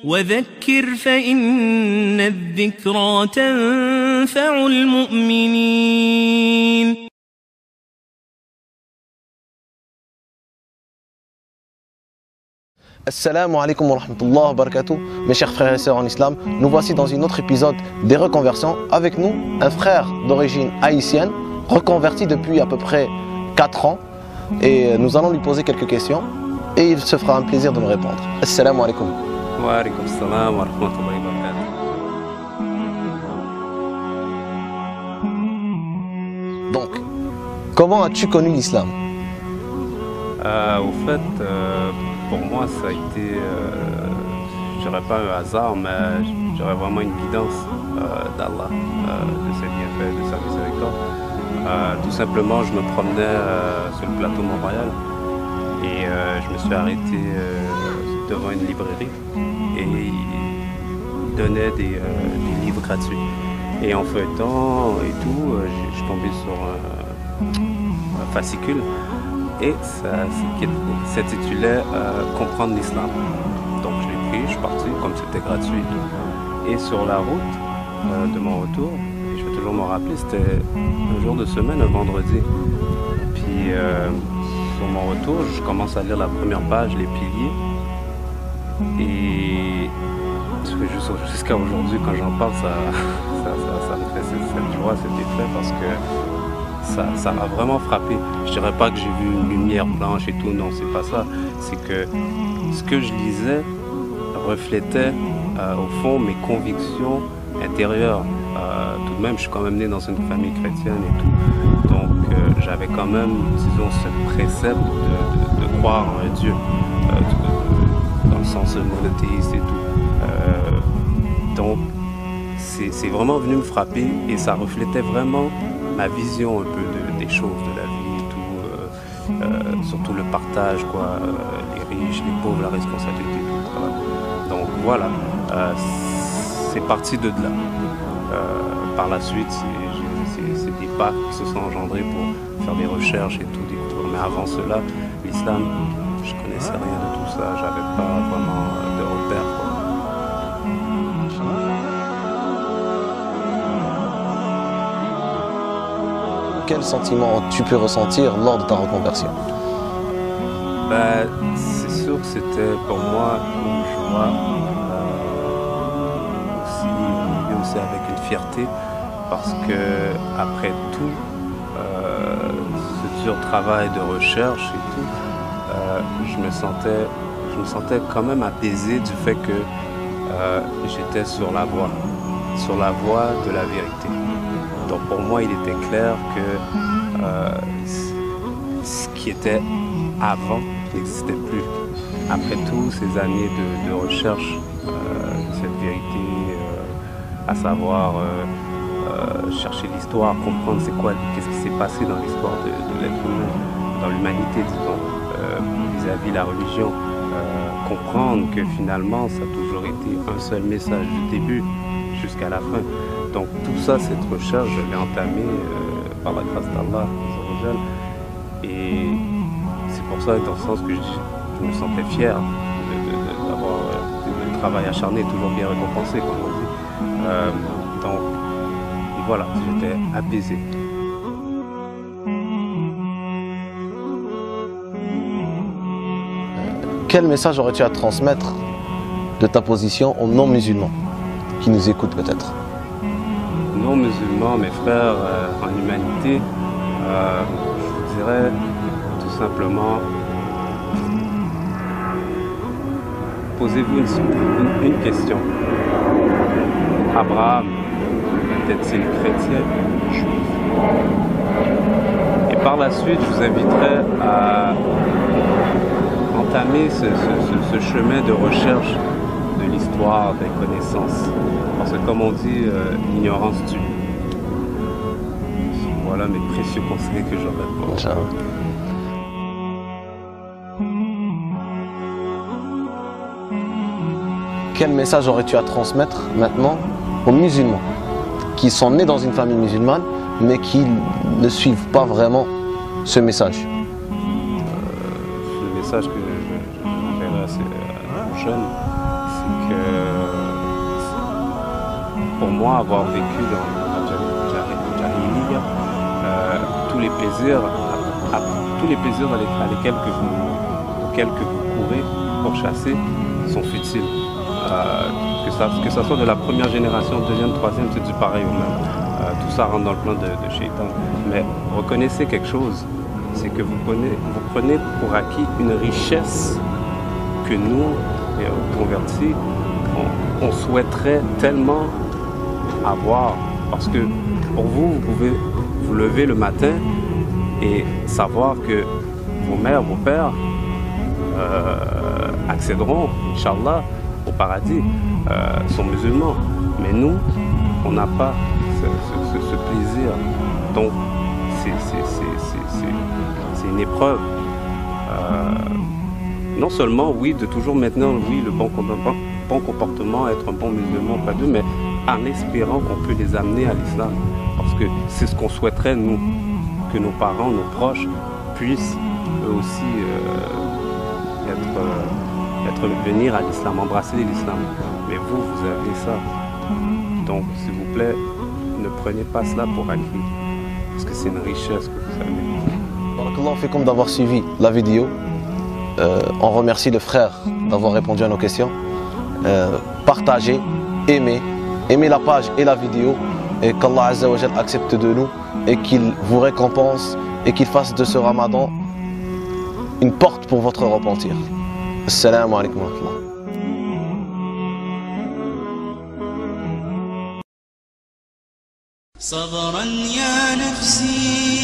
وذكر فإن الذكرى تنفع المؤمنين. Assalamu alaikum wa rahmatullahi wa barakatuh. Mes chers frères et sœurs en islam, nous voici dans un autre épisode des reconversions. Avec nous, un frère d'origine haïtienne, reconverti depuis à peu près 4 ans. Et nous allons lui poser quelques questions et il se fera un plaisir de nous répondre. Assalamu alaikum. Wa alaikum salam wa rahmatullahi wa barakatuh. Donc, comment as-tu connu l'islam? Au fait, pour moi, ça a été, je dirais pas un hasard, mais je dirais vraiment une guidance d'Allah, de ses bienfaits, de sa miséricorde. Tout simplement, je me promenais sur le plateau Mont-Royal et je me suis arrêté devant une librairie et ils donnaient des livres gratuits. Et en feuilletant et tout, je suis tombé sur un fascicule et ça s'intitulait Comprendre l'islam. Donc je l'ai pris, je suis parti, comme c'était gratuit et tout. Et sur la route de mon retour, et je vais toujours me rappeler, c'était un jour de semaine, un vendredi. Puis sur mon retour, je commence à lire la première page, les piliers. Et jusqu'à aujourd'hui, quand j'en parle, ça me fait cette joie, cet effet, parce que ça m'a vraiment frappé. Je dirais pas que j'ai vu une lumière blanche et tout, non, c'est pas ça. C'est que ce que je lisais reflétait au fond mes convictions intérieures. Tout de même, je suis quand même né dans une famille chrétienne et tout. Donc j'avais quand même, disons, ce précepte de croire en un Dieu, dans le sens monothéiste et tout. Donc c'est vraiment venu me frapper et ça reflétait vraiment ma vision un peu des choses, de la vie et tout, surtout le partage, quoi, les riches, les pauvres, la responsabilité, tout. Voilà. Donc voilà, c'est parti de là. Par la suite, c'est des pas qui se sont engendrés pour faire des recherches et tout découvrir. Mais avant cela, l'islam, je connaissais rien de tout ça, j'avais pas vraiment de repères, quoi. Quel sentiment tu peux ressentir lors de ta reconversion? Ben, c'est sûr que c'était pour moi une joie, aussi avec une fierté, parce que après tout, ce dur travail de recherche et tout, je me sentais quand même apaisé du fait que j'étais sur la voie de la vérité. Donc pour moi, il était clair que ce qui était avant n'existait plus. Après tous ces années de recherche, cette vérité, à savoir chercher l'histoire, comprendre c'est quoi, qu'est-ce qui s'est passé dans l'histoire de l'être humain, dans l'humanité, disons, vis-à-vis la religion, comprendre que finalement ça a toujours été un seul message du début jusqu'à la fin. Donc tout ça, cette recherche, je l'ai entamée par la grâce d'Allah. Et c'est pour ça, dans le sens que je me sentais fier d'avoir le travail acharné, toujours bien récompensé, comme on dit. Donc voilà, j'étais apaisé. Quel message aurais-tu à transmettre de ta position aux non-musulmans qui nous écoutent peut-être? Non-musulmans, mes frères en humanité, je vous dirais tout simplement, posez-vous une question. Abraham était-il chrétien, juif? Et par la suite, je vous inviterai à entamer ce chemin de recherche de l'histoire, des connaissances. Parce que comme on dit, l'ignorance tue. Voilà mes précieux conseils que j'aurais pour vous. Quel message aurais-tu à transmettre maintenant aux musulmans qui sont nés dans une famille musulmane mais qui ne suivent pas vraiment ce message? Le message que j'enverrai à ces jeunes, c'est que moi, avoir vécu dans Jahiliya, tous les plaisirs auxquels vous courez pour chasser sont futiles. Que ça soit de la première génération, deuxième, troisième, c'est du pareil au même. Tout ça rentre dans le plan de Shaitan. Mais reconnaissez quelque chose, c'est que vous prenez pour acquis une richesse que nous, convertis, on souhaiterait tellement avoir. Parce que pour vous, vous pouvez vous lever le matin et savoir que vos mères, vos pères accéderont, Inch'Allah, au paradis, sont musulmans. Mais nous, on n'a pas ce plaisir. Donc, c'est une épreuve. Non seulement, oui, de toujours maintenir, oui, le bon comportement, être un bon musulman, pas d'eux, mais en espérant qu'on peut les amener à l'islam. Parce que c'est ce qu'on souhaiterait, nous, que nos parents, nos proches, puissent eux aussi venir à l'islam, embrasser l'islam. Mais vous avez ça. Donc, s'il vous plaît, ne prenez pas cela pour acquis. Parce que c'est une richesse que vous avez. Barakallahu fikum d'avoir suivi la vidéo. On remercie le frère d'avoir répondu à nos questions. Partagez, aimez la page et la vidéo. Et qu'Allah Azza wa Jal accepte de nous et qu'il vous récompense et qu'il fasse de ce Ramadan une porte pour votre repentir. Assalamu alaikum wa rahmatullah. صبرا يا نفسي